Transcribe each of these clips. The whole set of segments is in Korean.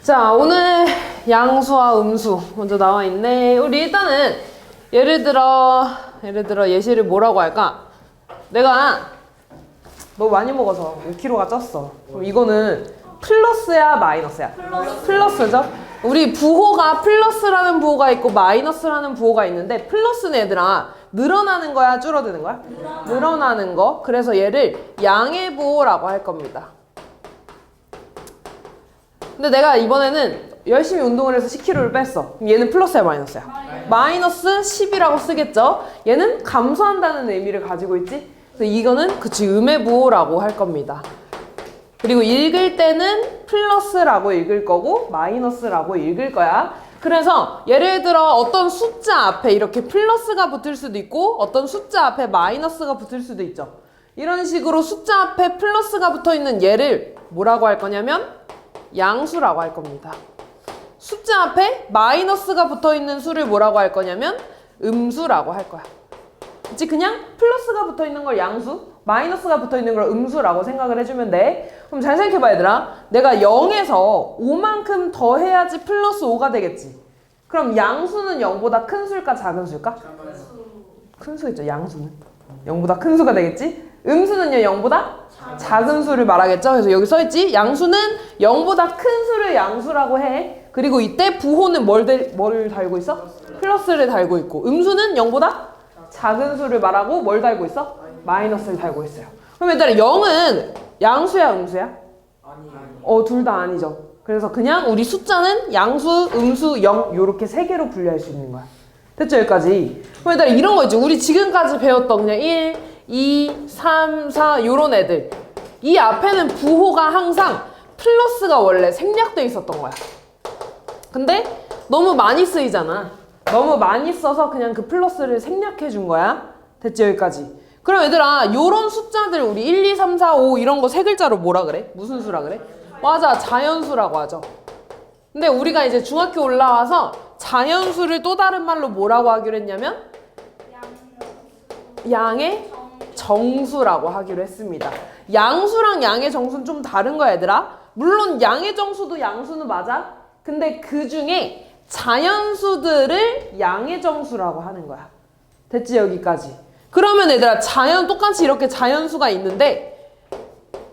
자, 오늘 양수와 음수 먼저 나와 있네. 우리 일단은 예를 들어 예시를 뭐라고 할까? 내가 너무 많이 먹어서 5kg가 쪘어. 그럼 이거는 플러스야 마이너스야? 플러스죠? 우리 부호가 플러스라는 부호가 있고 마이너스라는 부호가 있는데 플러스는 얘들아 늘어나는 거야 줄어드는 거야? 늘어나는 거. 그래서 얘를 양의 부호라고 할 겁니다. 근데 내가 이번에는 열심히 운동을 해서 10kg를 뺐어. 그럼 얘는 플러스야 마이너스야? 마이너스 10이라고 쓰겠죠? 얘는 감소한다는 의미를 가지고 있지? 그래서 이거는 그치 음의 부호라고 할 겁니다. 그리고 읽을 때는 플러스라고 읽을 거고 마이너스라고 읽을 거야. 그래서 예를 들어 어떤 숫자 앞에 이렇게 플러스가 붙을 수도 있고 어떤 숫자 앞에 마이너스가 붙을 수도 있죠. 이런 식으로 숫자 앞에 플러스가 붙어 있는 얘를 뭐라고 할 거냐면 양수라고 할 겁니다. 숫자 앞에 마이너스가 붙어 있는 수를 뭐라고 할 거냐면 음수라고 할 거야. 그치? 그냥 플러스가 붙어 있는 걸 양수, 마이너스가 붙어 있는 걸 음수라고 생각을 해주면 돼. 그럼 잘 생각해봐 얘들아. 내가 0에서 5만큼 더 해야지 플러스 5가 되겠지. 그럼 양수는 0보다 큰 수일까 작은 수일까? 큰 수겠죠. 양수는 0보다 큰 수가 되겠지. 음수는요 0보다 작은 수를 말하겠죠. 그래서 여기 써있지. 양수는 0보다 큰 수를 양수라고 해. 그리고 이때 부호는 뭘 달고 있어? 플러스를 달고 있고 음수는 0보다 작은 수를 말하고 뭘 달고 있어? 마이너스를 달고 있어요. 그럼 얘들아 0은 양수야 음수야? 둘 다 아니죠. 그래서 그냥 우리 숫자는 양수, 음수, 0 요렇게 세 개로 분류할 수 있는 거야. 됐죠 여기까지? 그럼 얘들아 이런 거 있지. 우리 지금까지 배웠던 그냥 1, 2, 3, 4 요런 애들 이 앞에는 부호가 항상 플러스가 원래 생략돼 있었던 거야. 근데 너무 많이 쓰이잖아. 너무 많이 써서 그냥 그 플러스를 생략해 준 거야. 됐지 여기까지? 그럼 얘들아 요런 숫자들 우리 1, 2, 3, 4, 5 이런 거 세 글자로 뭐라 그래? 무슨 수라 그래? 맞아 자연수라고 하죠. 근데 우리가 이제 중학교 올라와서 자연수를 또 다른 말로 뭐라고 하기로 했냐면 양의 정수라고 하기로 했습니다. 양수랑 양의 정수는 좀 다른 거야 얘들아. 물론 양의 정수도 양수는 맞아. 근데 그 중에 자연수들을 양의 정수라고 하는 거야. 됐지 여기까지? 그러면 얘들아 똑같이 이렇게 자연수가 있는데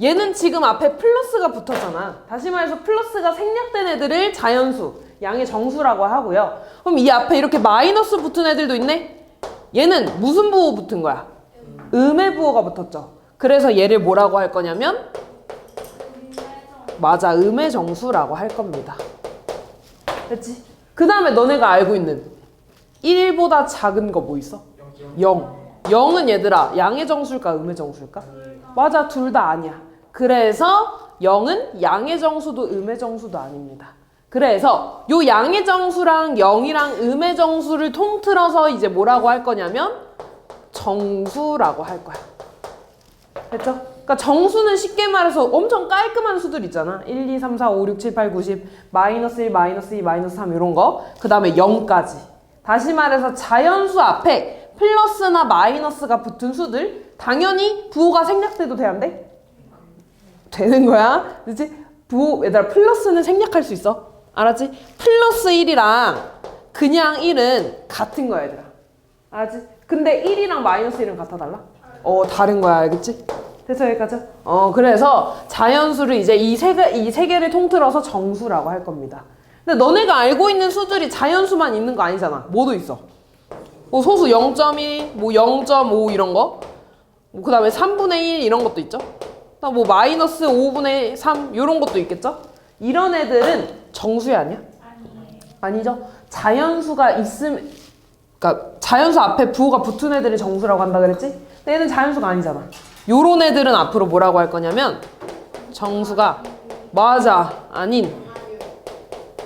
얘는 지금 앞에 플러스가 붙었잖아. 다시 말해서 플러스가 생략된 애들을 자연수, 양의 정수라고 하고요. 그럼 이 앞에 이렇게 마이너스 붙은 애들도 있네? 얘는 무슨 부호 붙은 거야? 음의 부호가 붙었죠. 그래서 얘를 뭐라고 할 거냐면 맞아 음의 정수라고 할 겁니다. 됐지? 그 다음에 너네가 알고 있는 1보다 작은 거 뭐 있어? 0. 0은 얘들아 양의 정수일까 음의 정수일까? 맞아 둘 다 아니야. 그래서 0은 양의 정수도 음의 정수도 아닙니다. 그래서 요 양의 정수랑 0이랑 음의 정수를 통틀어서 이제 뭐라고 할 거냐면 정수라고 할 거야. 됐죠? 그러니까 정수는 쉽게 말해서 엄청 깔끔한 수들 있잖아. 1, 2, 3, 4, 5, 6, 7, 8, 9, 10 마이너스 1, 마이너스 2, 마이너스 3 이런 거. 그 다음에 0까지. 다시 말해서 자연수 앞에 플러스나 마이너스가 붙은 수들 당연히 부호가 생략돼도 돼 안 돼? 되는 거야. 그치? 부호 얘들아 플러스는 생략할 수 있어. 알았지? 플러스 1이랑 그냥 1은 같은 거야 얘들아. 알았지? 근데 1이랑 마이너스 1은 같아 달라? 다른 거야 알겠지? 됐어 여기까지? 그래서 자연수를 이제 이 세 개를 통틀어서 정수라고 할 겁니다. 근데 너네가 알고 있는 수들이 자연수만 있는 거 아니잖아. 뭐도 있어. 소수 0.1, 뭐 0.5 이런 거. 그 다음에 3분의 1 이런 것도 있죠. 뭐 마이너스 5분의 3 이런 것도 있겠죠. 이런 애들은 정수야 아니야? 아니죠. 자연수가 있음, 그러니까 자연수 앞에 부호가 붙은 애들을 정수라고 한다 그랬지? 근데 얘는 자연수가 아니잖아. 요런 애들은 앞으로 뭐라고 할 거냐면 정수가 맞아 아닌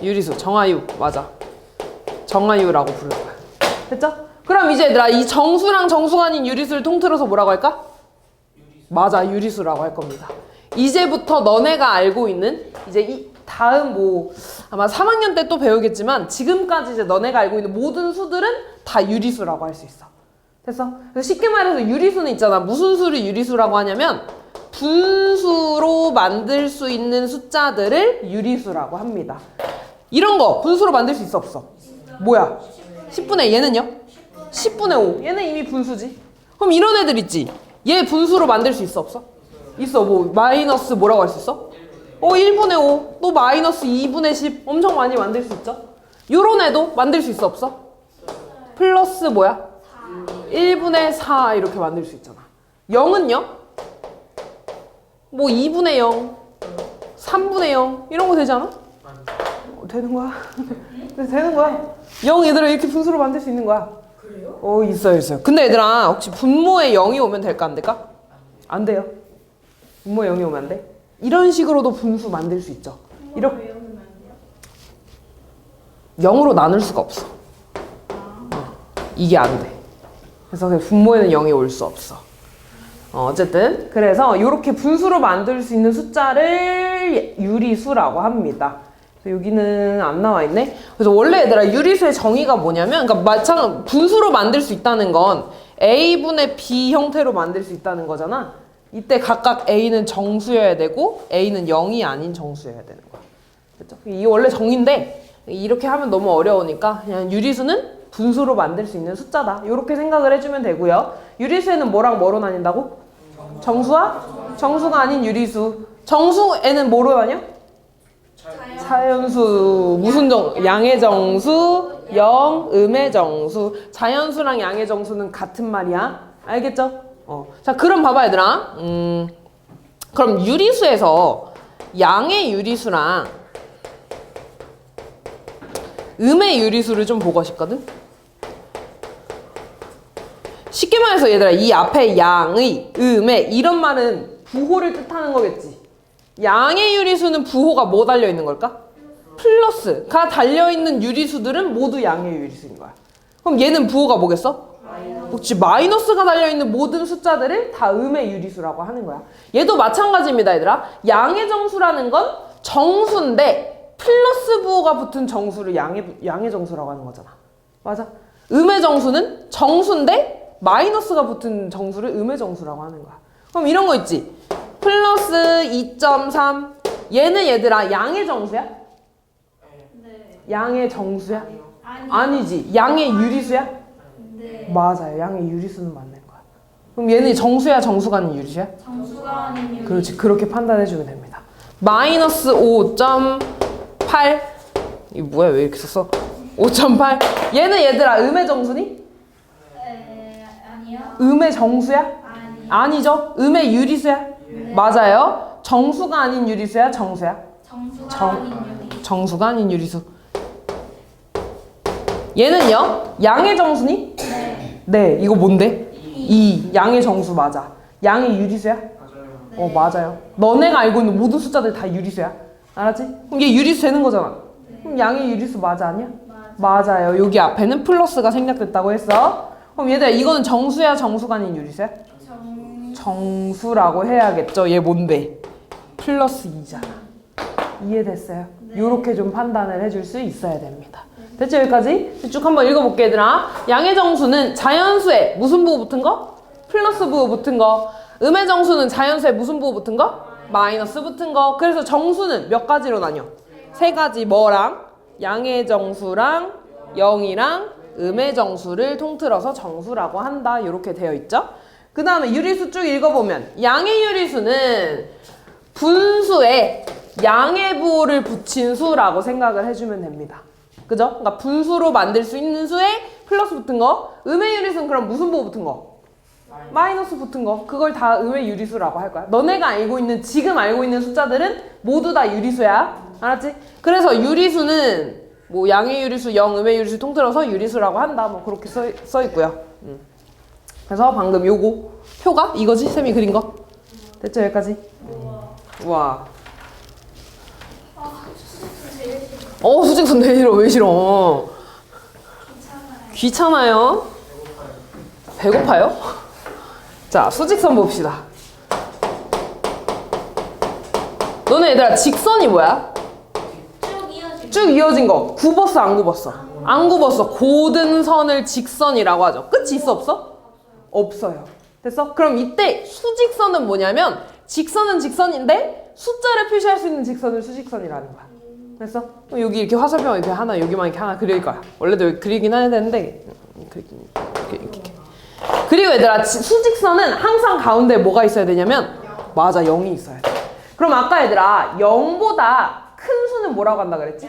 유리수 정하유 맞아 정하유라고 부를 거야. 됐죠? 그럼 이제 얘들아 이 정수랑 정수가 아닌 유리수를 통틀어서 뭐라고 할까? 맞아 유리수라고 할 겁니다. 이제부터 너네가 알고 있는 이제 이 다음 뭐 아마 3학년 때 또 배우겠지만 지금까지 이제 너네가 알고 있는 모든 수들은 다 유리수라고 할 수 있어. 됐어? 그래서 쉽게 말해서 유리수는 있잖아. 무슨 수를 유리수라고 하냐면 분수로 만들 수 있는 숫자들을 유리수라고 합니다. 이런 거 분수로 만들 수 있어 없어? 뭐야? 10분의 얘는요? 10분의 5. 얘는 이미 분수지. 그럼 이런 애들 있지? 얘 분수로 만들 수 있어 없어? 있어. 뭐 마이너스 뭐라고 할 수 있어? 1분의 5. 또 마이너스 2분의 10. 엄청 많이 만들 수 있죠? 요런 애도 만들 수 있어 없어? 플러스 뭐야? 1분의 4 이렇게 만들 수 있잖아. 0은요? 뭐 2분의 0, 3분의 0 이런 거 되지 않아? 되는 거야? 되는 거야. 0 얘들아 이렇게 분수로 만들 수 있는 거야. 그래요? 있어요. 근데 얘들아 혹시 분모에 0이 오면 될까 안 될까? 안 돼요. 분모에 0이 오면 안 돼? 이런 식으로도 분수 만들 수 있죠. 이렇게 0으로 나눌 수가 없어. 이게 안 돼. 그래서 분모에는 0이 올 수 없어. 어쨌든 그래서 이렇게 분수로 만들 수 있는 숫자를 유리수라고 합니다. 그래서 여기는 안 나와 있네. 그래서 원래 얘들아 유리수의 정의가 뭐냐면, 그러니까 분수로 만들 수 있다는 건 a분의 b 형태로 만들 수 있다는 거잖아. 이때 각각 a는 정수여야 되고 a는 0이 아닌 정수여야 되는 거야. 그렇죠? 이게 원래 정의인데 이렇게 하면 너무 어려우니까 그냥 유리수는 분수로 만들 수 있는 숫자다. 이렇게 생각을 해주면 되고요. 유리수에는 뭐랑 뭐로 나뉜다고? 정수와 정수가 아닌 유리수. 정수에는 뭐로 나뉘어? 자연수. 무슨 양의 정수, 음의 정수. 자연수랑 양의 정수는 같은 말이야. 알겠죠? 자, 그럼 봐봐 얘들아. 그럼 유리수에서 양의 유리수랑 음의 유리수를 좀 보고 싶거든? 쉽게 말해서 얘들아 이 앞에 양의, 음의 이런 말은 부호를 뜻하는 거겠지. 양의 유리수는 부호가 뭐 달려있는 걸까? 플러스가 달려있는 유리수들은 모두 양의 유리수인 거야. 그럼 얘는 부호가 뭐겠어? 그렇지. 마이너스가 달려있는 모든 숫자들을 다 음의 유리수라고 하는 거야. 얘도 마찬가지입니다 얘들아. 양의 정수라는 건 정수인데 플러스 부호가 붙은 정수를 양의 정수라고 하는 거잖아. 맞아. 음의 정수는 정수인데 마이너스가 붙은 정수를 음의 정수라고 하는 거야. 그럼 이런 거 있지. 플러스 2.3. 얘는 얘들아 양의 정수야? 네. 양의 정수야? 아니지. 양의 유리수야? 네. 맞아요. 양의 유리수는 맞는 거야. 그럼 얘는 정수야 정수가 아닌 유리수야? 정수가 아닌 유리수. 그렇지. 그렇게 판단해주면 됩니다. 마이너스 5.8. 이거 뭐야 왜 이렇게 썼어? 5.8. 얘는 얘들아 음의 정수니? 아니요. 음의 정수야? 아니죠. 음의 유리수야? 네. 맞아요. 정수가 아닌 유리수야? 정수야? 정수가 아닌 유리수. 얘는요? 양의 정수니? 네. 네. 이거 뭔데? 2. 양의 정수 맞아. 양의 유리수야? 맞아요. 네. 맞아요. 너네가 알고 있는 모든 숫자들 다 유리수야. 알았지? 그럼 얘 유리수 되는 거잖아. 네. 그럼 양의 유리수 맞아 아니야? 맞아요. 여기 앞에는 플러스가 생략됐다고 했어. 그럼 얘들아 이거는 정수야 정수가 아닌 유리수야? 정수라고 해야겠죠. 얘 뭔데? 플러스 2잖아. 이해됐어요? 네. 요렇게 좀 판단을 해줄 수 있어야 됩니다. 됐죠 여기까지? 쭉 한번 읽어볼게 얘들아. 양의 정수는 자연수에 무슨 부호 붙은 거? 플러스 부호 붙은 거. 음의 정수는 자연수에 무슨 부호 붙은 거? 마이너스 붙은 거. 그래서 정수는 몇 가지로 나뉘어? 세 가지. 뭐랑? 양의 정수랑 0이랑 음의 정수를 통틀어서 정수라고 한다. 이렇게 되어 있죠. 그 다음에 유리수 쭉 읽어보면 양의 유리수는 분수에 양의 부호를 붙인 수라고 생각을 해주면 됩니다. 그죠? 그러니까 분수로 만들 수 있는 수에 플러스 붙은 거. 음의 유리수는 그럼 무슨 부호 붙은 거? 마이너스 붙은 거. 그걸 다 음의 유리수라고 할 거야. 너네가 지금 알고 있는 숫자들은 모두 다 유리수야. 알았지? 그래서 유리수는 뭐 양의 유리수, 0, 음의 유리수 통틀어서 유리수라고 한다. 뭐 그렇게 써 있고요. 그래서 방금 요거 표가 이거지? 쌤이 그린 거. 됐죠? 여기까지? 우와. 수직선 되게 싫어. 왜 싫어? 귀찮아요. 배고파요? 자, 수직선 봅시다. 너네 얘들아 직선이 뭐야? 쭉 이어진 거. 굽었어 안 굽었어? 안 굽었어. 고든 선을 직선이라고 하죠. 끝이 있어 없어? 없어요. 됐어? 그럼 이때 수직선은 뭐냐면 직선은 직선인데 숫자를 표시할 수 있는 직선을 수직선이라는 거야. 그래서 여기 이렇게 화살표 이렇게 하나 여기만 이렇게 하나 그릴 거야. 원래도 여기 그리긴 해야 되는데 이렇게. 그리고 얘들아 수직선은 항상 가운데 뭐가 있어야 되냐면 맞아 0이 있어야 돼. 그럼 아까 얘들아 0보다 큰 수는 뭐라고 한다 그랬지?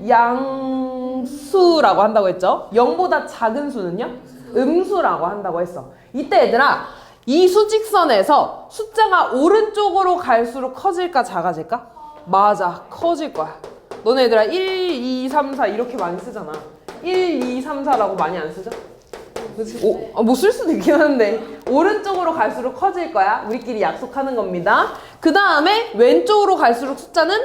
양수라고 한다고 했죠? 0보다 작은 수는요? 음수라고 한다고 했어. 이때 얘들아 이 수직선에서 숫자가 오른쪽으로 갈수록 커질까 작아질까? 맞아 커질 거야. 너네 얘들아 1, 2, 3, 4 이렇게 많이 쓰잖아. 1, 2, 3, 4라고 많이 안 쓰죠? 그치? 뭐 쓸 수도 있긴 한데 오른쪽으로 갈수록 커질 거야. 우리끼리 약속하는 겁니다. 그 다음에 왼쪽으로 갈수록 숫자는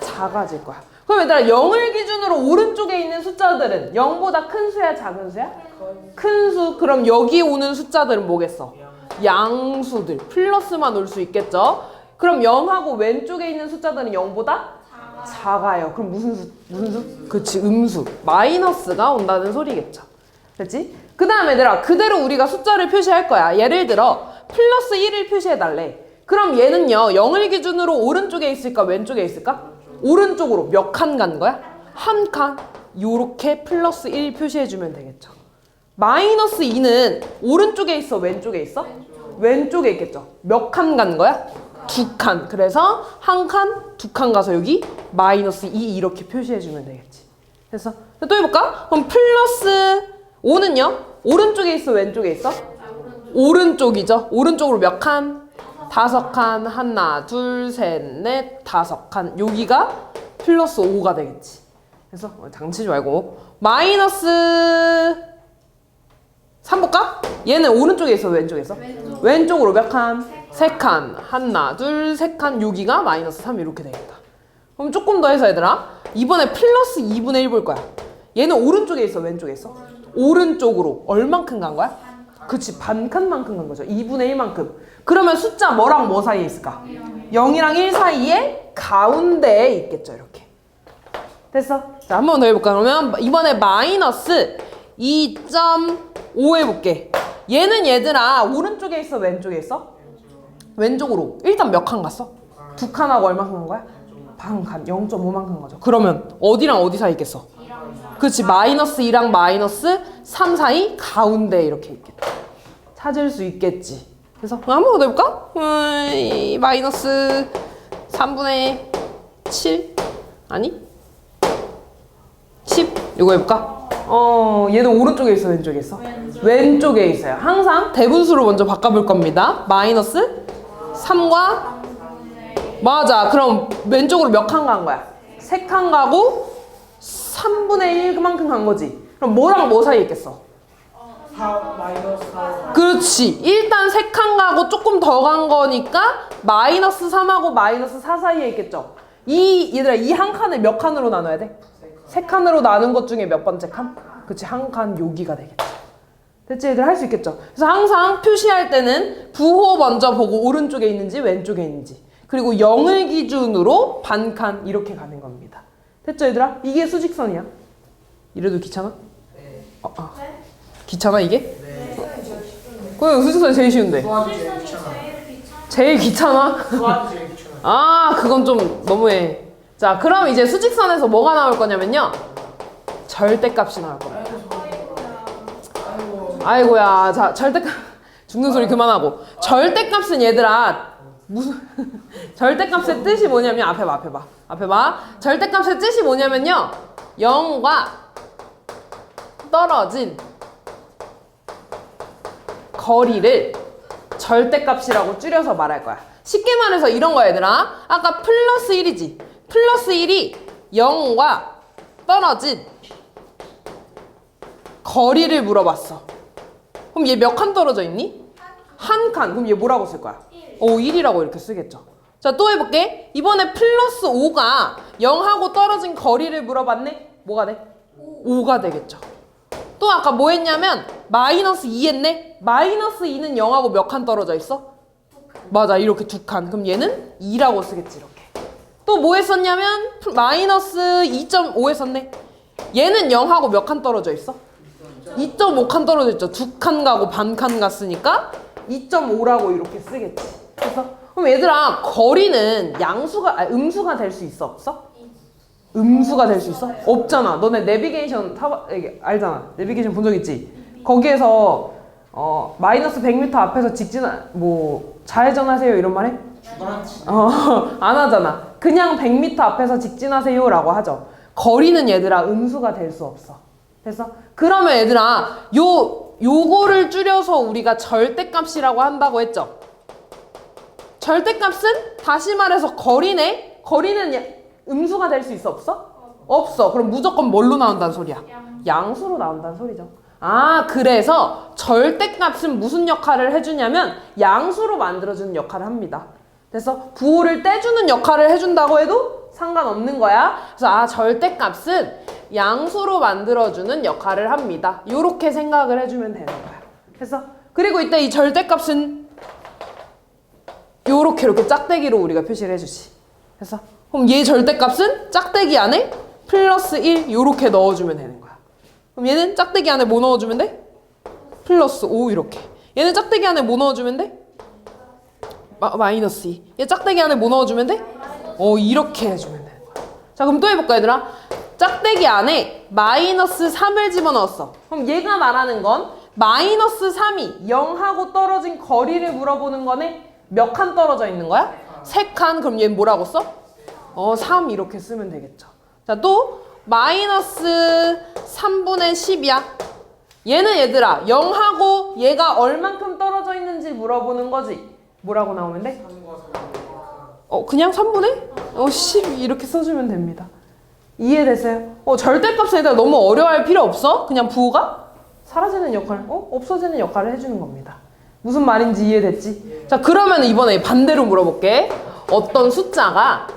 작아질 거야. 그럼 얘들아 0을 기준으로 오른쪽에 있는 숫자들은 0보다 큰 수야 작은 수야? 큰 수. 그럼 여기 오는 숫자들은 뭐겠어? 양수들. 플러스만 올 수 있겠죠? 그럼 0하고 왼쪽에 있는 숫자들은 0보다 작아요. 그럼 무슨 수? 그치 음수. 마이너스가 온다는 소리겠죠. 됐지? 그 다음에 얘들아 그대로 우리가 숫자를 표시할 거야. 예를 들어 플러스 1을 표시해달래. 그럼 얘는요 0을 기준으로 오른쪽에 있을까 왼쪽에 있을까? 오른쪽으로 몇 칸 간 거야? 한 칸. 요렇게 플러스 1 표시해주면 되겠죠. 마이너스 2는 오른쪽에 있어 왼쪽에 있어? 왼쪽에 있겠죠. 몇 칸 간 거야? 2칸. 그래서 한 칸, 2칸 가서 여기 마이너스 2 이렇게 표시해주면 되겠지. 됐어? 또 해볼까? 그럼 플러스 5는요? 오른쪽에 있어 왼쪽에 있어? 오른쪽이죠. 오른쪽으로 몇 칸? 5칸. 하나, 둘, 셋, 넷, 5칸. 여기가 플러스 5가 되겠지. 그래서 장치지 말고 마이너스 3 볼까? 얘는 오른쪽에 있어 왼쪽에 있어? 왼쪽으로 몇 칸? 3칸. 하나, 둘, 3칸. 여기가 마이너스 3 이렇게 되겠다. 그럼 조금 더 해서 얘들아 이번에 플러스 2분의 1 볼 거야. 얘는 오른쪽에 있어 왼쪽에 있어? 오른쪽으로 얼만큼 간 거야? 그치 반칸만큼 간 거죠. 2분의 1만큼. 그러면 숫자 뭐랑 뭐 사이에 있을까? 0이랑 1 사이에 가운데에 있겠죠. 이렇게. 됐어? 자, 한 번 더 해볼까? 그러면 이번에 마이너스 2.5 해볼게. 얘는 얘들아 오른쪽에 있어 왼쪽에 있어? 왼쪽으로. 일단 몇 칸 갔어? 2칸하고 얼마큼 간 거야? 반칸. 0.5만큼 가죠. 그러면 어디랑 어디 사이 있겠어? 그치 마이너스 2랑 마이너스 3 사이 가운데 이렇게 있겠다. 찾을 수 있겠지. 그래서 한 번 더 해볼까? 마이너스 3분의 7 아니 10 이거 해볼까? 얘는 오른쪽에 있어 왼쪽에 있어? 왼쪽에 있어요. 항상 대분수로 먼저 바꿔볼 겁니다. 마이너스 3과 맞아. 그럼 왼쪽으로 몇 칸 간 거야? 3칸 가고 3분의 1만큼 간 거지. 그럼 뭐랑 뭐 사이에 있겠어? 4 마이너스 4. 그렇지. 일단 3칸 가고 조금 더 간 거니까 마이너스 3하고 마이너스 4 사이에 있겠죠. 얘들아 이 한 칸을 몇 칸으로 나눠야 돼? 3칸으로 나눈 것 중에 몇 번째 칸? 그치 한 칸 여기가 되겠죠. 됐지? 얘들 할 수 있겠죠. 그래서 항상 표시할 때는 부호 먼저 보고 오른쪽에 있는지 왼쪽에 있는지 그리고 0을 기준으로 반칸 이렇게 가는 겁니다. 됐죠 얘들아? 이게 수직선이야. 이래도 귀찮아? 네. 귀찮아 이게? 네. 그럼 수직선이 제일 쉬운데. 도와도 제일 귀찮아. 제일 귀찮아? 도와도 제일 귀찮아. 아 그건 좀 너무해. 자 그럼 이제 수직선에서 뭐가 나올 거냐면요 절대값이 나올 겁니다. 아이고야. 자 절대값 죽는 소리 그만하고. 절대값은 얘들아 무슨 절대값의 뜻이 뭐냐면 앞에 봐. 절대값의 뜻이 뭐냐면요 0과 떨어진 거리를 절대값이라고 줄여서 말할 거야. 쉽게 말해서 이런 거야 얘들아. 아까 플러스 1이지. 플러스 1이 0과 떨어진 거리를 물어봤어. 그럼 얘 몇 칸 떨어져 있니? 한 칸. 그럼 얘 뭐라고 쓸 거야? 1이라고 이렇게 쓰겠죠. 자, 또 해볼게. 이번에 플러스 5가 0하고 떨어진 거리를 물어봤네? 뭐가 돼? 5가 되겠죠. 또 아까 뭐 했냐면 마이너스 2 했네? 마이너스 2는 0하고 몇 칸 떨어져 있어? 맞아. 이렇게 2칸. 그럼 얘는 2라고 쓰겠지. 이렇게. 또 뭐 했었냐면 마이너스 2.5 했었네? 얘는 0하고 몇 칸 떨어져 있어? 2.5칸 떨어져 있죠. 2칸 가고 반칸 갔으니까 2.5라고 이렇게 쓰겠지. 그래서 그럼 얘들아 거리는 양수가 음수가 될 수 있어 없어? 음수가 될 수 있어? 없잖아. 너네 내비게이션 이게 알잖아. 내비게이션 본 적 있지? 거기에서 마이너스 100m 앞에서 좌회전하세요 이런 말 해? 안 하잖아. 그냥 100m 앞에서 직진하세요 라고 하죠. 거리는 얘들아 음수가 될 수 없어. 됐어? 그러면 얘들아 요거를 줄여서 우리가 절대값이라고 한다고 했죠. 절대값은 다시 말해서 거리네. 거리는 음수가 될 수 있어 없어? 없어. 그럼 무조건 뭘로 나온다는 소리야? 양수로 나온다는 소리죠. 아, 그래서 절대값은 무슨 역할을 해주냐면 양수로 만들어주는 역할을 합니다. 그래서 부호를 떼주는 역할을 해준다고 해도 상관없는 거야. 그래서 절대값은 양수로 만들어주는 역할을 합니다. 요렇게 생각을 해주면 되는 거야. 그래서 그리고 이때 이 절대값은 요렇게 이렇게 짝대기로 우리가 표시를 해주지. 그래서 그럼 얘 절대값은 짝대기 안에 플러스 1 요렇게 넣어주면 되는 거야. 그럼 얘는 짝대기 안에 뭐 넣어주면 돼? 플러스 5 이렇게. 얘는 짝대기 안에 뭐 넣어주면 돼? 마이너스 2. 얘 짝대기 안에 뭐 넣어주면 돼? 이렇게 해주면 되는 거야. 자, 그럼 또 해볼까 얘들아? 짝대기 안에 마이너스 3을 집어넣었어. 그럼 얘가 말하는 건 마이너스 3이 0하고 떨어진 거리를 물어보는 거네. 몇 칸 떨어져 있는 거야? 3칸. 그럼 얘는 뭐라고 써? 3 이렇게 쓰면 되겠죠. 자, 또 마이너스 3분의 10이야. 얘는 얘들아 0하고 얘가 얼만큼 떨어져 있는지 물어보는 거지. 뭐라고 나오면 돼? 그냥 3분의? 10 이렇게 써주면 됩니다. 이해됐어요? 절대값은 얘들아 너무 어려워할 필요 없어. 그냥 부호가 사라지는 역할, 없어지는 역할을 해주는 겁니다. 무슨 말인지 이해됐지? 자, 그러면 이번에 반대로 물어볼게. 어떤 숫자의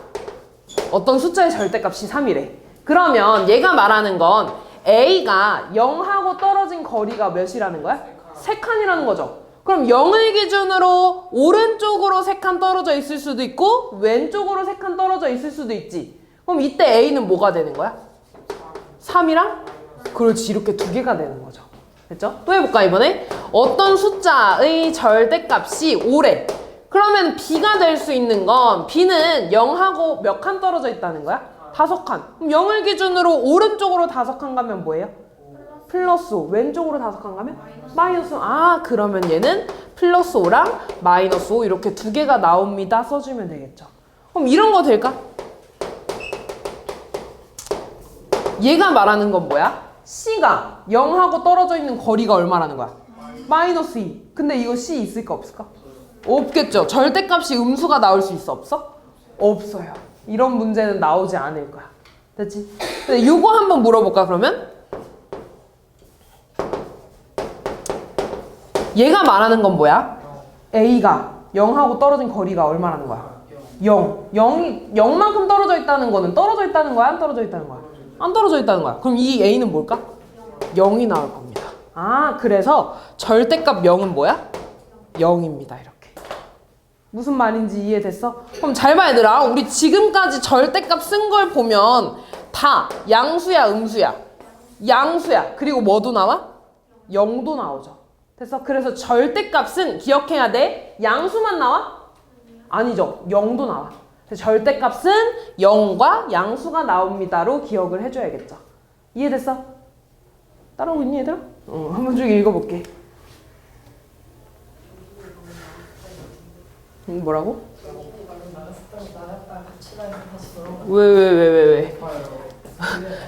절대값이 3이래. 그러면 얘가 말하는 건 A가 0하고 떨어진 거리가 몇이라는 거야? 3칸이라는 거죠. 그럼 0을 기준으로 오른쪽으로 3칸 떨어져 있을 수도 있고 왼쪽으로 3칸 떨어져 있을 수도 있지. 그럼 이때 A는 뭐가 되는 거야? 3이랑? 그렇지. 이렇게 두 개가 되는 거죠. 됐죠? 또 해볼까 이번에? 어떤 숫자의 절대값이 5래. 그러면 B가 될 수 있는 건 B는 0하고 몇 칸 떨어져 있다는 거야? 5칸. 그럼 0을 기준으로 오른쪽으로 5칸 가면 뭐예요? 플러스 5. 왼쪽으로 5칸 가면? 마이너스 5. 그러면 얘는 플러스 5랑 마이너스 5 이렇게 두 개가 나옵니다. 써주면 되겠죠. 그럼 이런 거 될까? 얘가 말하는 건 뭐야? C가 0하고 떨어져 있는 거리가 얼마라는 거야? 마이너스 2. 근데 이거 C 있을까 없을까? 없겠죠. 절대값이 음수가 나올 수 있어 없어? 없어요. 이런 문제는 나오지 않을 거야. 됐지? 근데 이거 한번 물어볼까 그러면? 얘가 말하는 건 뭐야? A가 0하고 떨어진 거리가 얼마라는 거야? 0. 0만큼 떨어져 있다는 거는 떨어져 있다는 거야? 안 떨어져 있다는 거야? 안 떨어져 있다는 거야. 그럼 이 A는 뭘까? 0이 나올 겁니다. 그래서 절대값 0은 뭐야? 0입니다. 이렇게. 무슨 말인지 이해됐어? 그럼 잘 봐 얘들아. 우리 지금까지 절대값 쓴 걸 보면 다 양수야 음수야? 양수야. 그리고 뭐도 나와? 0도 나오죠. 됐어? 그래서 절대값은 기억해야 돼. 양수만 나와? 아니죠. 0도 나와. 절대값은 0과 양수가 나옵니다로 기억을 해줘야겠죠. 이해됐어? 따라오고 있니 얘들아? 한 번 쭉 읽어볼게. 뭐라고? 왜?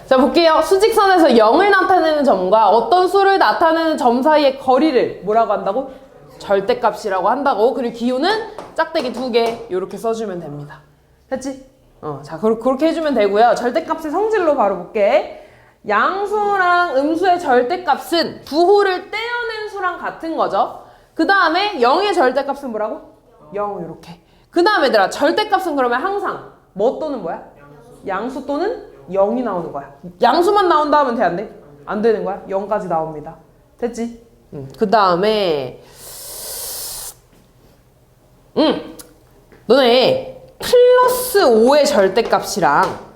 자, 볼게요. 수직선에서 0을 나타내는 점과 어떤 수를 나타내는 점 사이의 거리를 뭐라고 한다고? 절대값이라고 한다고. 그리고 기호는 짝대기 2개 이렇게 써주면 됩니다. 됐지? 자, 그렇게 해주면 되고요. 절대값의 성질로 바로 볼게. 양수랑 음수의 절대값은 부호를 떼어낸 수랑 같은 거죠. 그 다음에 0의 절대값은 뭐라고? 0 이렇게. 그 다음에 얘들아 절대값은 그러면 항상 뭐 또는 뭐야? 양수 또는 0이 나오는 거야. 양수만 나온다 하면 돼 안 돼? 안 되는 거야. 0까지 나옵니다. 됐지? 그 다음에 너네 플러스 5의 절대값이랑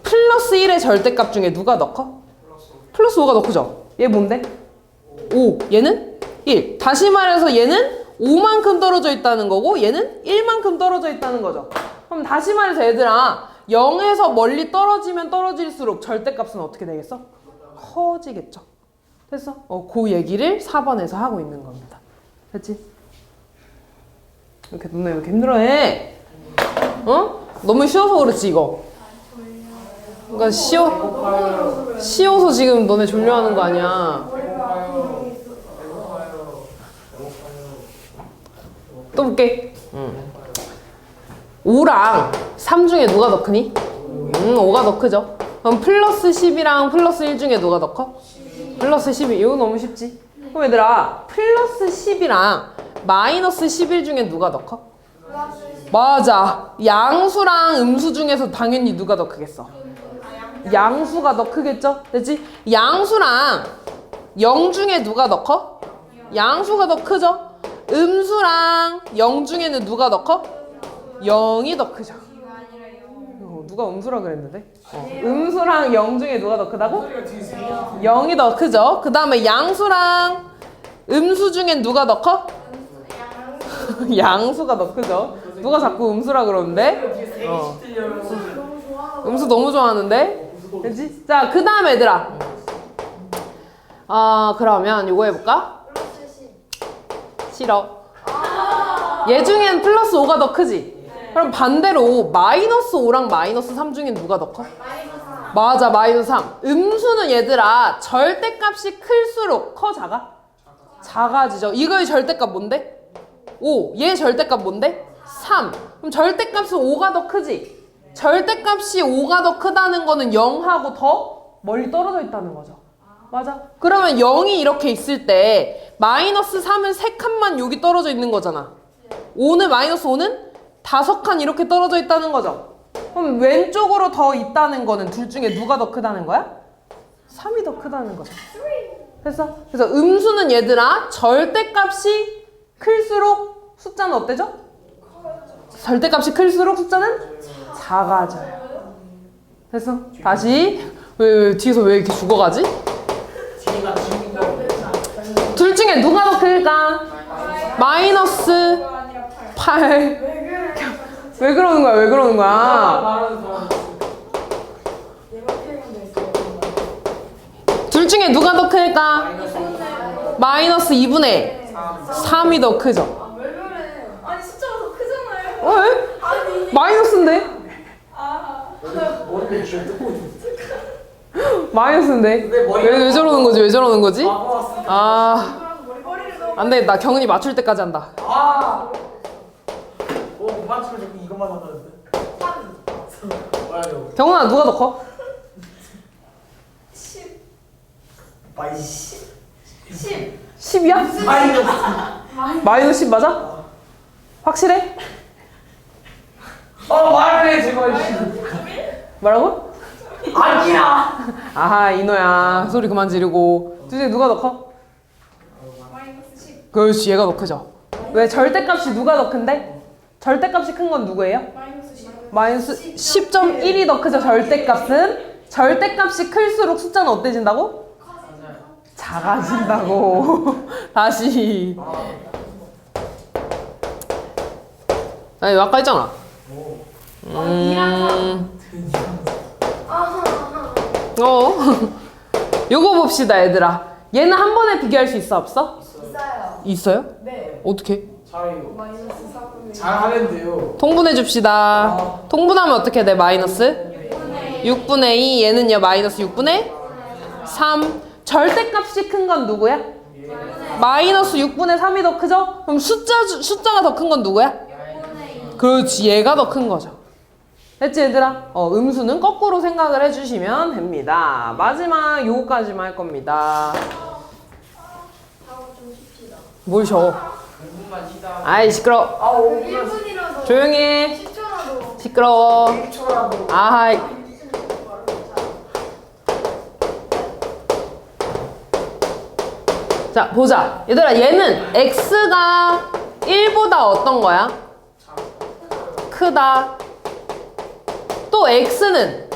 플러스 1의 절대값 중에 누가 더 커? 플러스 5가 더 크죠? 얘 뭔데? 5. 얘는 1. 다시 말해서 얘는 5만큼 떨어져 있다는 거고 얘는 1만큼 떨어져 있다는 거죠. 그럼 다시 말해서 얘들아 0에서 멀리 떨어지면 떨어질수록 절대값은 어떻게 되겠어? 커지겠죠. 됐어? 그 얘기를 4번에서 하고 있는 겁니다. 됐지? 이렇게 너네 왜 이렇게 힘들어해? 너무 쉬워서 그렇지 이거. 그러니까 쉬워서 지금 너네 졸려하는 거 아니야. 또 볼게. 5랑 3 중에 누가 더 크니? 5가 더 크죠. 그럼 플러스 10이랑 플러스 1 중에 누가 더 커? 플러스 12. 이거 너무 쉽지? 그럼 얘들아 플러스 10이랑 마이너스 11 중에 누가 더 커? 맞아. 양수랑 음수 중에서 당연히 누가 더 크겠어? 양수가 더 크겠죠? 됐지? 양수랑 0 중에 누가 더 커? 양수가 더 크죠? 음수랑 0 중에는 누가 더 커? 0이 더 크죠. 누가 음수라 그랬는데? 음수랑 0 중에 누가 더 크다고? 0이 더 크죠. 그 다음에 양수랑 음수 중엔 누가 더 커? 양수가 더 크죠. 누가 자꾸 음수라 그러는데? 음수 너무 좋아하는데? 그치? 자, 그 다음에 얘들아. 그러면 이거 해볼까? 싫어. 얘 중엔 플러스 5가 더 크지? 그럼 반대로 마이너스 5랑 마이너스 3 중엔 누가 더 커? 맞아, 마이너스 3. 음수는 얘들아 절대값이 클수록 커, 작아? 작아지죠. 이거의 절대값 뭔데? 5. 얘 절대값 뭔데? 3. 그럼 절대값은 5가 더 크지? 절대값이 5가 더 크다는 거는 0하고 더 멀리 떨어져 있다는 거죠. 맞아. 그러면 0이 이렇게 있을 때 마이너스 3은 3칸만 여기 떨어져 있는 거잖아. 5는 마이너스 5는 5칸 이렇게 떨어져 있다는 거죠. 그럼 왼쪽으로 더 있다는 거는 둘 중에 누가 더 크다는 거야? 3이 더 크다는 거죠. 됐어? 그래서 음수는 얘들아 절대값이 클수록 숫자는 어때죠? 절대값이 클수록 숫자는 작아져요. 됐어? 다시. 왜 뒤에서 왜 이렇게 죽어가지? 둘 중에 누가 더 클까? 마이너스 8. 왜 그러는 거야? 왜 그러는 거야? 둘 중에 누가 더 클까? 마이너스 2분의 3이 더 크죠? 왜 그래? 아니 숫자가 더 크잖아요. 왜? 아니. 마이너스인데? 마이너스인데? 왜 저러는 거지? 왜 저러는 거지? 안 돼. 나 경은이 맞출 때까지 한다. 못 맞추면 자꾸 이것만 하는데. 경은아, 누가 더 커? 10. 마이 10. 10이야? 마이너스 10 맞아? 확실해? 말해 제발. 뭐라고? 아니야. 아하, 이노야. 소리 그만 지르고. 둘 중에 누가 더 커? 마이너스 10. 그렇지, 얘가 더 크죠. 왜? 절대값이 누가 더 큰데? 절대값이 큰 건 누구예요? 마이너스 10. 마이너스 10.1이 더 크죠. 절대값은. 절대값이 클수록 숫자는 어때진다고? 작아진다고. 다시. 아니, 아까 했잖아. 요거 봅시다, 얘들아. 얘는 한 번에 비교할 수 있어, 없어? 있어요. 있어요? 네. 어떻게? 잘해요. 마이너스 4분의 잘하는데요. 통분해 줍시다. 통분하면 어떻게 돼? 마이너스 6분의 2. 얘는요, 마이너스 6분의 3. 절대값이 큰 건 누구야? 마이너스 6분의 3이 더 크죠? 그럼 숫자가 더 큰 건 누구야? 그렇지, 얘가 더 큰 거죠. 됐지, 얘들아? 음수는 거꾸로 생각을 해주시면 됩니다. 마지막 요거까지만 할 겁니다. 뭘 쉬어? 아이, 시끄러워. 1분이라도 조용히 해. 10초라도 시끄러워. 1초라도. 아하이. 자, 보자. 얘들아, 얘는 x가 1보다 어떤 거야? 크다. 또 x는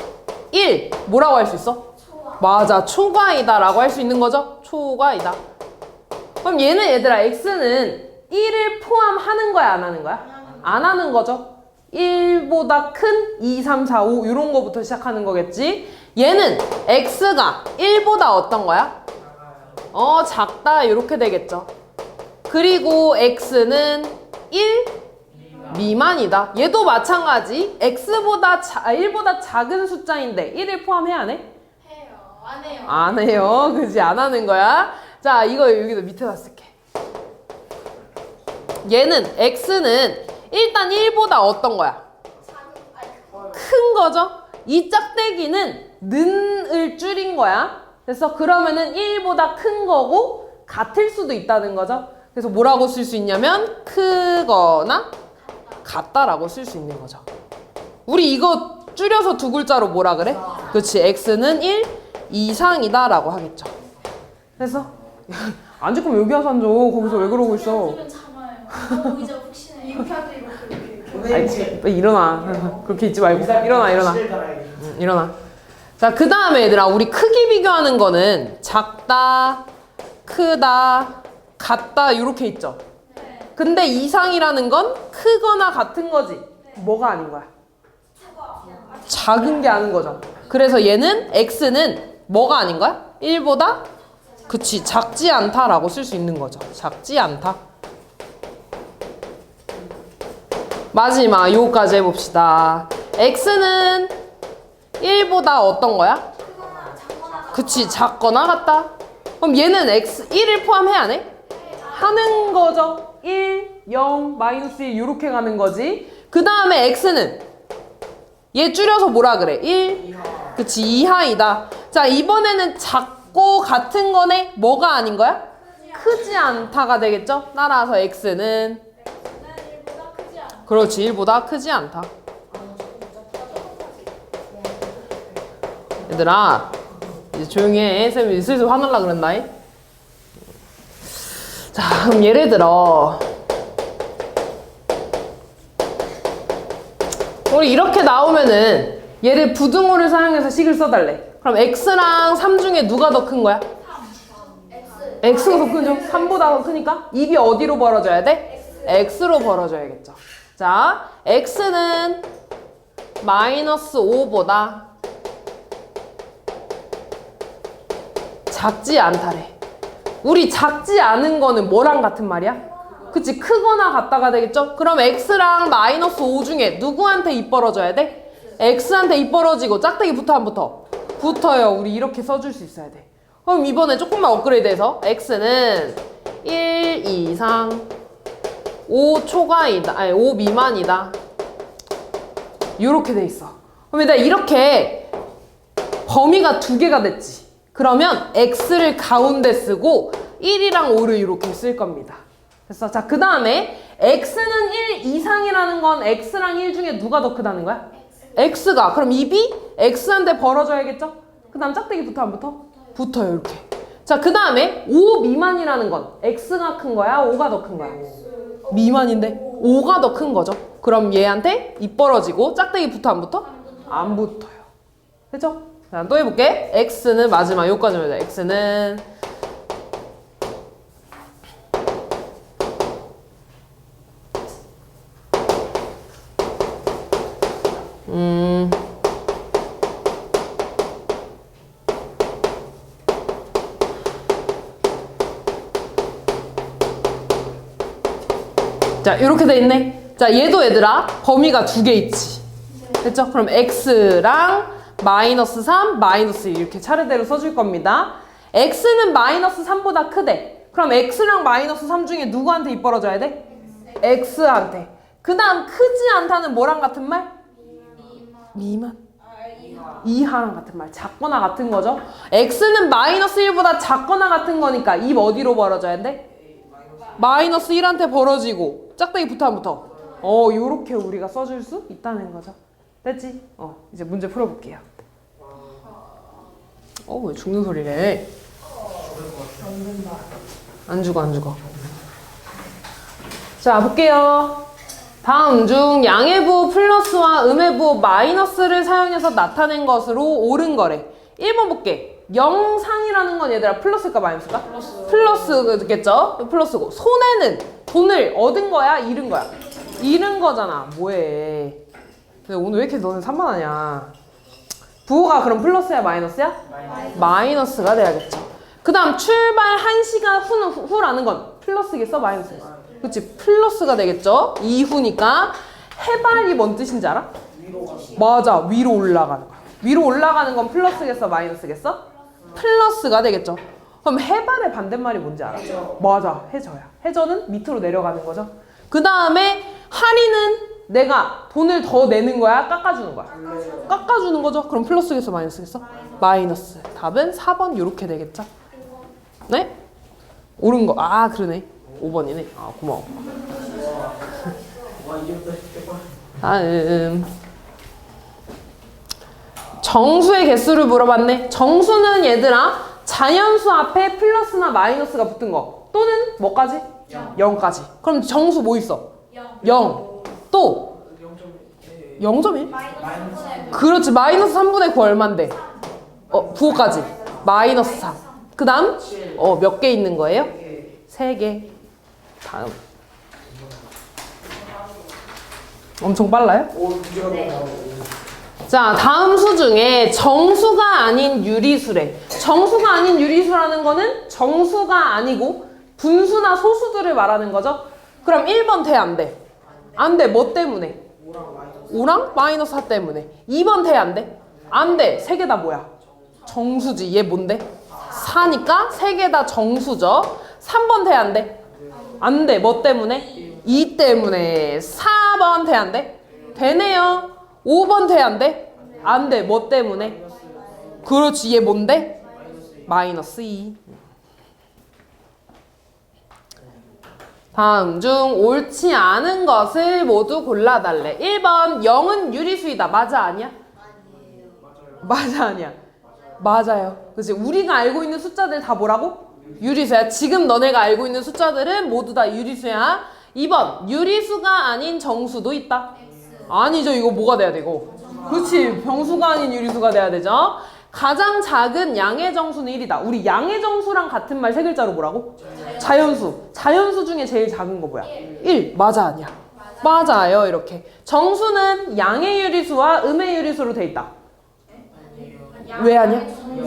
1. 뭐라고 할 수 있어? 맞아, 초과이다 라고 할 수 있는 거죠? 초과이다. 그럼 얘는 얘들아, x는 1을 포함하는 거야, 안 하는 거야? 안 하는 거죠. 1보다 큰 2, 3, 4, 5 이런 거부터 시작하는 거겠지. 얘는 x가 1보다 어떤 거야? 작다 이렇게 되겠죠. 그리고 x는 1 미만이다. 얘도 마찬가지. x보다 1보다 작은 숫자인데 1을 포함해야 안 해? 해요. 안 해요. 안 해요. 그지? 안 하는 거야. 자, 이거 여기다 밑에다 쓸게. 얘는 x는 일단 1보다 어떤 거야? 큰 거죠? 이 짝대기는 는을 줄인 거야. 그래서 그러면은 1보다 큰 거고 같을 수도 있다는 거죠. 그래서 뭐라고 쓸 수 있냐면 크거나 같다라고 쓸 수 있는 거죠. 우리 이거 줄여서 두 글자로 뭐라 그래? 그렇지. x는 1 이상이다 라고 하겠죠. 그래서 앉을 거면 여기 와서 앉아. 거기서 왜 그러고 있어? 그러면 참아요. 의자 푹신해. 이렇게 하도 이렇게. 아이, 빨리 일어나. 그렇게 있지 말고 일어나. 일어나. 자, 그 다음에 얘들아, 우리 크기 비교하는 거는 작다, 크다, 같다 이렇게 있죠. 근데 이상이라는 건 크거나 같은 거지. 뭐가 아닌 거야? 작은 게 아닌 거죠. 그래서 얘는 x는 뭐가 아닌 거야? 1보다 그치, 작지 않다라고 쓸 수 있는 거죠. 작지 않다. 마지막 요거까지 해봅시다. x는 1보다 어떤 거야? 그치, 작거나 같다. 그럼 얘는 x 1을 포함해 안 해? 하는 거죠. 1, 0, 마이너스 1 이렇게 가는 거지. 그 다음에 x는 얘 줄여서 뭐라 그래? 1, 그치, 이하이다. 자, 이번에는 작고 같은 거네. 뭐가 아닌 거야? 크지 않다가 되겠죠? 따라서 x는 그렇지, 1보다 크지 않다. 얘들아, 이제 조용히 해. 쌤이 슬슬 화날라 그랬나? 자, 그럼 예를 들어 우리 이렇게 나오면은 얘를 부등호를 사용해서 식을 써달래. 그럼 x랑 3 중에 누가 더 큰 거야? x가 더 크죠? 3보다 더 크니까 입이 어디로 벌어져야 돼? x로 벌어져야겠죠. 자, x는 마이너스 5보다 작지 않다래. 우리 작지 않은 거는 뭐랑 같은 말이야? 그치, 크거나 같다가 되겠죠? 그럼 x랑 마이너스 5 중에 누구한테 입 벌어져야 돼? x한테 입 벌어지고 짝대기 붙어 안 붙어? 붙어요. 우리 이렇게 써줄 수 있어야 돼. 그럼 이번에 조금만 업그레이드해서 x는 1 이상 5 초과이다, 아니 5 미만이다 이렇게 돼 있어. 그럼 일단 이렇게 범위가 두 개가 됐지. 그러면 x를 가운데 쓰고 1이랑 5를 이렇게 쓸 겁니다. 됐어? 자, 그 다음에 x는 1 이상이라는 건 x랑 1 중에 누가 더 크다는 거야? x가. 그럼 입이 x한테 벌어져야겠죠? 그 다음 짝대기 붙어 안 붙어? 붙어요. 이렇게. 자, 그 다음에 5 미만이라는 건 x가 큰 거야? 5가 더 큰 거야? 미만인데 5가 더 큰 거죠. 그럼 얘한테 입 벌어지고 짝대기 붙어 안 붙어? 안 붙어요. 됐죠? 자, 또 해볼게. x는 마지막 요까지만 해자. x는 자, 이렇게 돼 있네. 자, 얘도 얘들아 범위가 두 개 있지. 됐죠? 그럼 x랑 마이너스 3, 마이너스 1 이렇게 차례대로 써줄 겁니다. x는 마이너스 3보다 크대. 그럼 x랑 마이너스 3 중에 누구한테 입 벌어져야 돼? x한테. 그 다음 크지 않다는 뭐랑 같은 말? 미만. 이하랑 같은 말. 작거나 같은 거죠. x는 마이너스 1보다 작거나 같은 거니까 입 어디로 벌어져야 돼? 마이너스 1한테 벌어지고 짝대기 붙어 안 붙어? 요렇게 우리가 써줄 수 있다는 거죠. 됐지? 이제 문제 풀어볼게요. 왜 죽는 소리래? 안 죽어. 자, 볼게요. 다음 중 양해부 플러스와 음해부 마이너스를 사용해서 나타낸 것으로 옳은 거래. 1번 볼게. 영상이라는 건 얘들아 플러스일까 마이너스일까? 플러스겠죠? 플러스고 손해는 돈을 얻은 거야? 잃은 거야? 잃은 거잖아. 뭐해. 근데 오늘 왜 이렇게 너는 산만하냐. 부호가 그럼 플러스야 마이너스야? 마이너스가 돼야겠죠. 그 다음 출발 1시간 후라는 건 플러스겠어? 마이너스겠어? 그치? 플러스가 되겠죠? 이후니까 해발이 뭔 뜻인지 알아? 맞아. 위로 올라가는 거야. 위로 올라가는 건 플러스겠어? 마이너스겠어? 플러스가 되겠죠. 그럼 해발의 반대말이 뭔지 알아? 맞아. 해저야. 해저는 밑으로 내려가는 거죠. 그 다음에 할인은 내가 돈을 더 내는 거야? 깎아주는 거야? 깎아주는 거죠. 그럼 플러스겠어? 마이너스겠어? 마이너스. 답은 4번 이렇게 되겠죠. 네? 옳은 거. 아 그러네. 5번이네. 아 고마워. 다음 정수의 개수를 물어봤네. 정수는 얘들아 자연수 앞에 플러스나 마이너스가 붙은 거 또는 뭐까지? 0까지. 그럼 정수 뭐 있어? 0. 또 0.1? 그렇지. 마이너스 3분의 9 얼만데? 부호까지. 마이너스 3. 그 다음? 몇 개 있는 거예요? 3개. 다음. 엄청 빨라요? 자, 다음 수 중에 정수가 아닌 유리수래. 정수가 아닌 유리수라는 거는 정수가 아니고 분수나 소수들을 말하는 거죠. 그럼 1번 돼, 안 돼? 안 돼. 뭐 때문에? 5랑 마이너스 4 때문에. 2번 돼, 안 돼? 안 돼. 3개 다 뭐야? 정수지. 얘 뭔데? 4니까 3개 다 정수죠. 3번 돼, 안 돼? 안 돼. 뭐 때문에? 2 때문에. 4번 돼, 안 돼? 되네요. 5번 돼, 안 돼? 안 돼. 뭐 때문에? 그렇지. 얘 뭔데? 마이너스 2. 다음 중 옳지 않은 것을 모두 골라달래. 1번 0은 유리수이다. 맞아 아니야? 맞아 아니야? 맞아요. 그치? 우리가 알고 있는 숫자들 다 뭐라고? 유리수야. 지금 너네가 알고 있는 숫자들은 모두 다 유리수야. 2번 유리수가 아닌 정수도 있다. 아니죠. 이거 뭐가 돼야 돼 이거? 그렇지. 병수가 아닌 유리수가 돼야 되죠. 가장 작은 양의 정수는 1이다. 우리 양의 정수랑 같은 말 세 글자로 뭐라고? 자연수. 자연수 중에 제일 작은 거 뭐야? 1. 맞아 아니야? 맞아요. 이렇게. 정수는 양의 유리수와 음의 유리수로 돼 있다. 왜 아니야?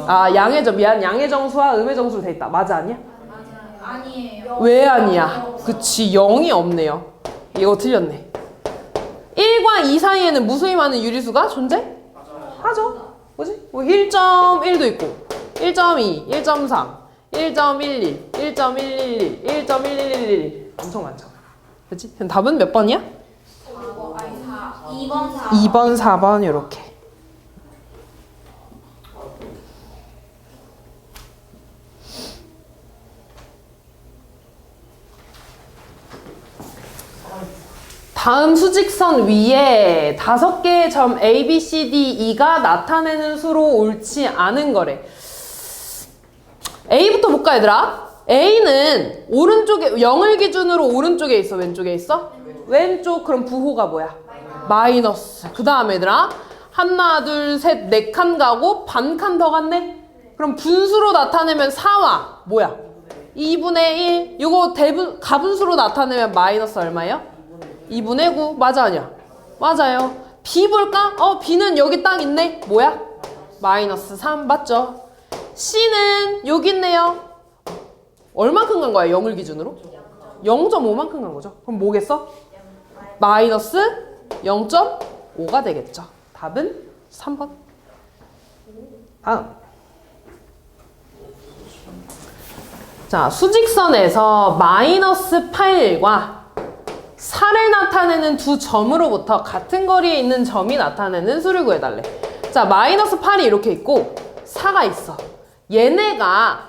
아 양의 정수와 음의 정수로 돼 있다. 맞아 아니야? 아니에요. 왜 아니야? 그치. 0이 없네요. 이거 틀렸네. 1과 2 사이에는 무수히 많은 유리수가 존재하죠. 뭐지? 뭐 1.1도 있고 1.2, 1.3, 1.11, 1.111, 1.1111 엄청 많죠. 그치? 그럼 답은 몇 번이야? 2번 4. 2번, 4번 이렇게. 다음 수직선 위에 5개의 점 A, B, C, D, E가 나타내는 수로 옳지 않은 거래. A부터 볼까 얘들아? A는 오른쪽에 0을 기준으로 오른쪽에 있어? 왼쪽에 있어? 왼쪽. 그럼 부호가 뭐야? 마이너스. 그 다음에 얘들아 하나 둘 셋 4칸 가고 반 칸 더 갔네? 그럼 분수로 나타내면 4와 뭐야? 2분의 1. 이거 가분수로 나타내면 마이너스 얼마예요? 2분의 9. 맞아 아니야? 맞아요. B 볼까? B는 여기 딱 있네. 뭐야? 마이너스 3. 맞죠? C는 여기 있네요. 얼만큼 간 거야? 0을 기준으로? 0.5만큼 간 거죠. 그럼 뭐겠어? 마이너스 0.5가 되겠죠. 답은 3번. 다음. 자, 수직선에서 마이너스 8과 4를 나타내는 두 점으로부터 같은 거리에 있는 점이 나타내는 수를 구해달래. 자, 마이너스 8이 이렇게 있고 4가 있어. 얘네가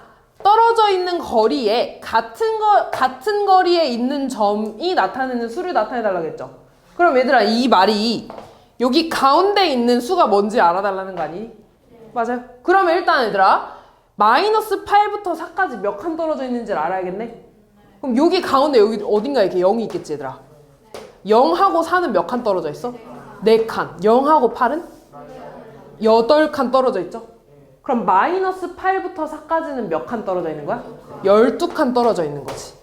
떨어져 있는 거리에 같은 거리에 있는 점이 나타내는 수를 나타내달라고 했죠. 그럼 얘들아 이 말이 여기 가운데 있는 수가 뭔지 알아달라는 거 아니니? 맞아요. 그러면 일단 얘들아 마이너스 8부터 4까지 몇 칸 떨어져 있는지를 알아야겠네. 그럼 여기 가운데 여기 어딘가에 이렇게 0이 있겠지 얘들아. 0하고 4는 몇 칸 떨어져 있어? 4칸. 0하고 8은? 8칸 떨어져 있죠? 그럼 마이너스 8부터 4까지는 몇 칸 떨어져 있는 거야? 12칸 떨어져 있는 거지.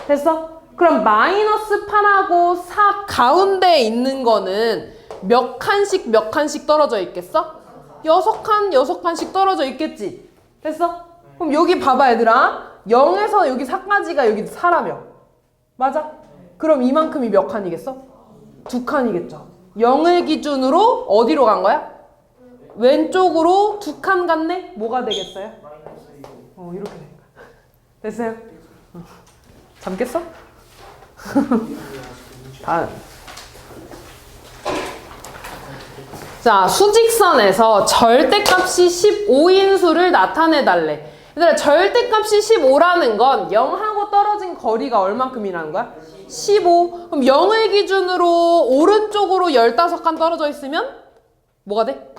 됐어? 그럼 마이너스 8하고 4 가운데 있는 거는 몇 칸씩 몇 칸씩 떨어져 있겠어? 6칸, 6칸씩 떨어져 있겠지? 됐어? 그럼 여기 봐봐 얘들아. 0에서 여기 4까지가 여기 4라며. 맞아? 그럼 이만큼이 몇 칸이겠어? 2칸이겠죠. 0을 기준으로 어디로 간 거야? 왼쪽으로 2칸 갔네? 뭐가 되겠어요? 이렇게 된 거야. 됐어요? 잠겠어? 다음. 자, 수직선에서 절대값이 15인 수를 나타내달래. 얘들아, 절대값이 15라는 건 0하고 떨어진 거리가 얼만큼이라는 거야? 15. 그럼 0을 기준으로 오른쪽으로 15칸 떨어져 있으면 뭐가 돼?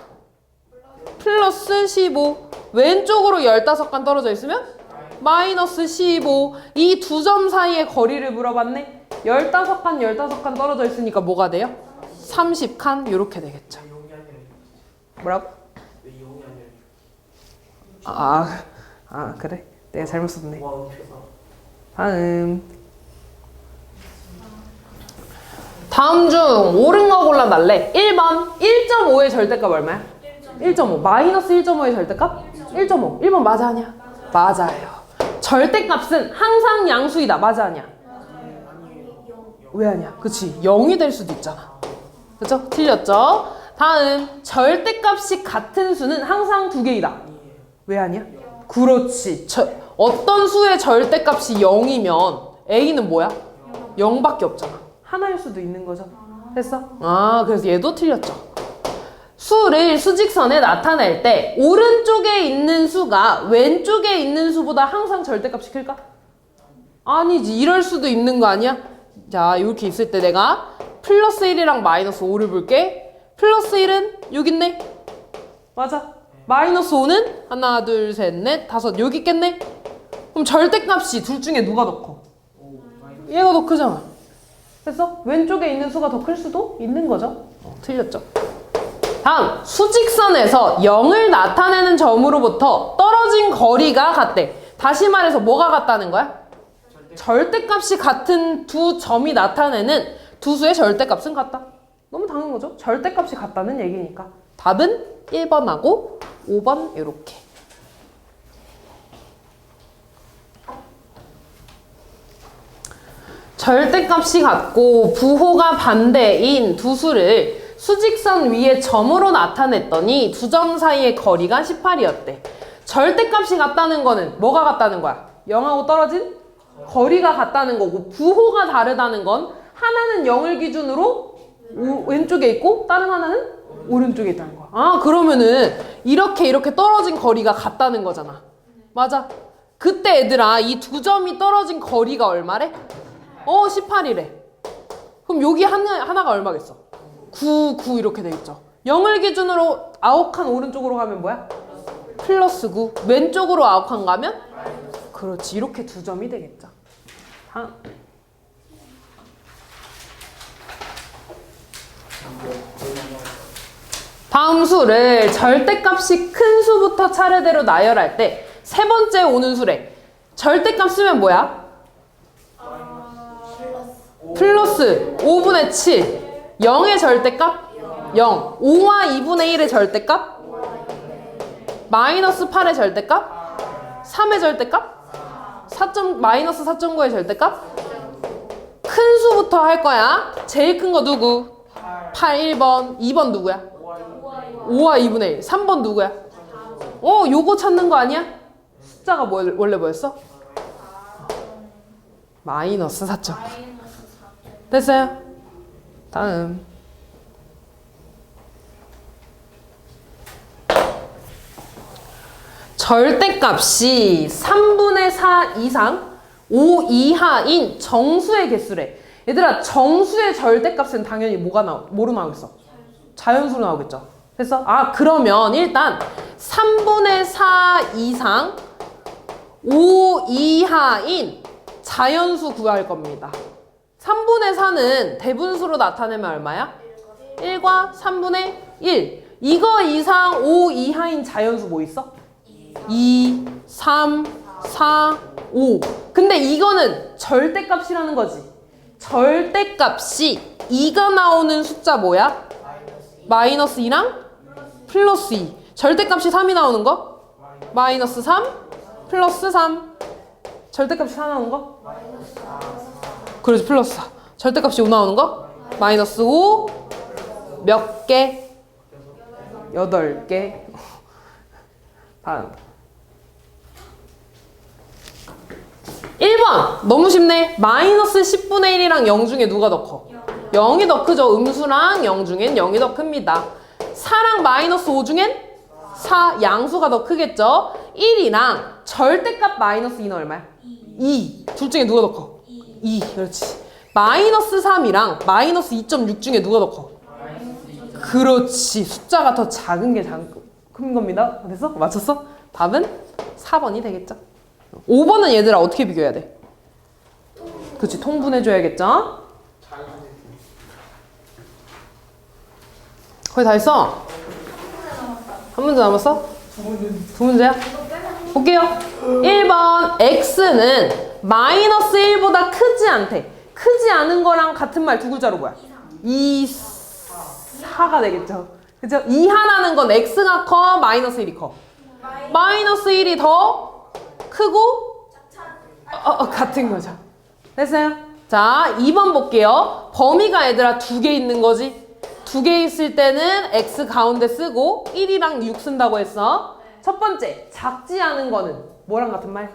플러스 15. 왼쪽으로 15칸 떨어져 있으면 마이너스 15. 이 두 점 사이의 거리를 물어봤네. 15칸, 15칸 떨어져 있으니까 뭐가 돼요? 30칸 이렇게 되겠죠. 뭐라고? 그래? 내가 잘못 썼네. 다음 중 옳은 거 골라달래. 1번 1.5의 절대값 얼마야? 1.5. 마이너스 1.5의 절대값? 1.5. 1번 맞아 아니야? 맞아요. 절대값은 항상 양수이다. 맞아 아니야? 왜 아니야? 그치, 0이 될 수도 있잖아. 그쵸? 틀렸죠? 다음, 절대값이 같은 수는 항상 두 개이다. 왜 아니야? 그렇지. 어떤 수의 절대값이 0이면 A는 뭐야? 0밖에 없잖아. 하나일 수도 있는 거죠. 됐어? 그래서 얘도 틀렸죠. 수를 수직선에 나타낼 때 오른쪽에 있는 수가 왼쪽에 있는 수보다 항상 절대값이 클까? 아니지. 이럴 수도 있는 거 아니야? 자, 이렇게 있을 때 내가 플러스 1이랑 마이너스 5를 볼게. 플러스 1은 여기 있네. 맞아. 마이너스 5는 하나, 둘, 셋, 넷, 다섯. 여기 있겠네. 그럼 절대값이 둘 중에 누가 더 커? 얘가 더 크잖아. 됐어? 왼쪽에 있는 수가 더 클 수도 있는 거죠. 틀렸죠. 다음, 수직선에서 0을 나타내는 점으로부터 떨어진 거리가 같대. 다시 말해서 뭐가 같다는 거야? 절대값이 같은 두 점이 나타내는 두 수의 절대값은 같다. 너무 당연한 거죠. 절대값이 같다는 얘기니까. 답은 1번하고 5번 이렇게. 절대값이 같고 부호가 반대인 두 수를 수직선 위에 점으로 나타냈더니 두 점 사이의 거리가 18이었대. 절대값이 같다는 거는 뭐가 같다는 거야? 0하고 떨어진 거리가 같다는 거고, 부호가 다르다는 건 하나는 0을 기준으로 왼쪽에 있고 다른 하나는 오른쪽에 있다는 거야. 그러면은 이렇게 떨어진 거리가 같다는 거잖아. 맞아. 그때 얘들아, 이 두 점이 떨어진 거리가 얼마래? 18이래. 그럼 여기 하나가 얼마겠어? 9 이렇게 되겠죠. 0을 기준으로 9칸 오른쪽으로 가면 뭐야? 플러스 9. 왼쪽으로 9칸 가면? 그렇지. 이렇게 두 점이 되겠죠. 다음 수를 절대값이 큰 수부터 차례대로 나열할 때 세 번째 오는 수래. 절대값 쓰면 뭐야? 플러스 5분의 7. 0의 절대값? 0. 5와 2분의 1의 절대값? 마이너스 8의 절대값? 3의 절대값? 마이너스 4.9의 절대값? 큰 수부터 할 거야. 제일 큰 거 누구? 8 1번. 2번 누구야? 5와 2분의 1. 3번 누구야? 요거 찾는 거 아니야? 숫자가 원래 뭐였어? 마이너스 4.9. 됐어요? 다음. 절대값이 3분의 4 이상 5 이하인 정수의 개수래. 얘들아, 정수의 절대값은 당연히 뭐로 나오겠어? 자연수로 나오겠죠. 됐어? 그러면 일단 3분의 4 이상 5 이하인 자연수 구할 겁니다. 3분의 4는 대분수로 나타내면 얼마야? 1과 3분의 1. 이거 이상 5 이하인 자연수 뭐 있어? 2, 3, 4, 5. 근데 이거는 절대값이라는 거지. 절대값이 2가 나오는 숫자 뭐야? 마이너스 2랑 플러스 2. 절대값이 3이 나오는 거? 마이너스 3 플러스 3. 절대값이 4 나오는 거? 그렇지, 플러스 4. 절대값이 5 나오는 거? 마이너스 5 몇 개? 8개. 다음 1번 너무 쉽네. 마이너스 10분의 1이랑 0 중에 누가 더 커? 0이 더 크죠. 음수랑 0 중엔 0이 더 큽니다. 4랑 마이너스 5 중엔 4, 양수가 더 크겠죠. 1이랑 절대값 마이너스 2는 얼마야? 2. 둘 중에 누가 더 커? 2. 그렇지. 마이너스 3이랑 마이너스 2.6 중에 누가 더 커? 그렇지. 숫자가 더 작은 게 큰 겁니다. 됐어? 맞췄어? 답은 4번이 되겠죠. 5번은 얘들아 어떻게 비교해야 돼? 그치, 통분해줘야겠죠? 거의 다 했어? 한 문제 남았어? 두 문제야? 볼게요. 1번 x는 마이너스 1보다 크지 않대. 크지 않은 거랑 같은 말 두 글자로 뭐야? 2, 4가 되겠죠. 그죠? 2 하나는 건 x가 커, 마이너스 1이 커. 마이너스 1이 더 크고 같은 거죠. 됐어요? 자, 2번 볼게요. 범위가 얘들아 2개 있는 거지. 2개 있을 때는 x 가운데 쓰고 1이랑 6 쓴다고 했어. 첫 번째, 작지 않은 거는 뭐랑 같은 말?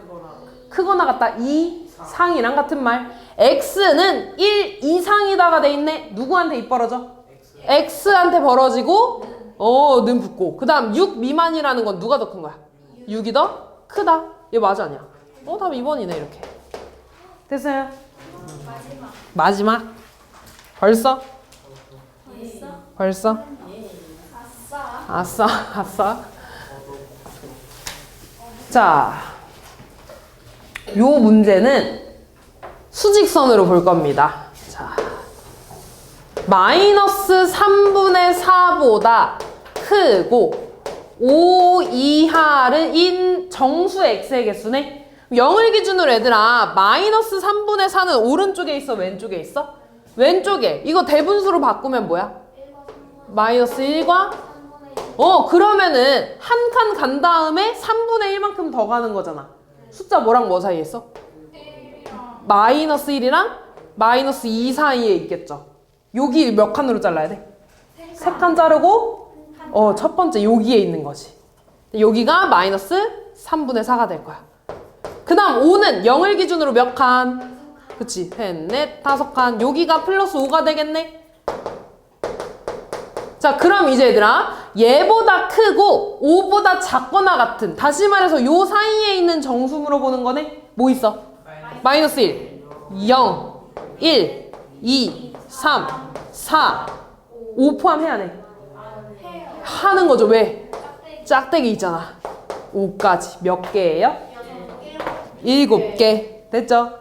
크거나 같다. 2상이랑 같은 말. x는 1 이상이다가 돼 있네. 누구한테 입 벌어져? x한테 벌어지고 는 붙고. 그 다음 6 미만이라는 건 누가 더 큰 거야? 6이 더 크다. 얘 맞아 아니야? 답 2번이네 이렇게. 됐어요? 마지막. 벌써? 벌써? 아싸. 자, 요 문제는 수직선으로 볼 겁니다. 자, 마이너스 3분의 4보다 크고 5 이하는 정수 x의 개수네. 0을 기준으로 얘들아 마이너스 3분의 4는 오른쪽에 있어, 왼쪽에 있어? 왼쪽에. 이거 대분수로 바꾸면 뭐야? 마이너스 1과 그러면은 한 칸 간 다음에 3분의 1만큼 더 가는 거잖아. 숫자 뭐랑 뭐 사이에 있어? 마이너스 1이랑 마이너스 2 사이에 있겠죠. 여기 몇 칸으로 잘라야 돼? 3칸 자르고 첫 번째 여기에 있는 거지. 여기가 마이너스 3분의 4가 될 거야. 그 다음 5는 0을 기준으로 몇 칸? 그치, 셋, 넷, 5칸. 여기가 플러스 5가 되겠네. 자, 그럼 이제 얘들아 얘보다 크고 5보다 작거나 같은, 다시 말해서 요 사이에 있는 정수 물어보는 거네. 뭐 있어? 마이너스 1, 0, 1, 2, 3, 4, 5 포함해야 돼. 하는 거죠. 왜? 짝대기 있잖아. 5까지 몇 개예요? 7개. 됐죠?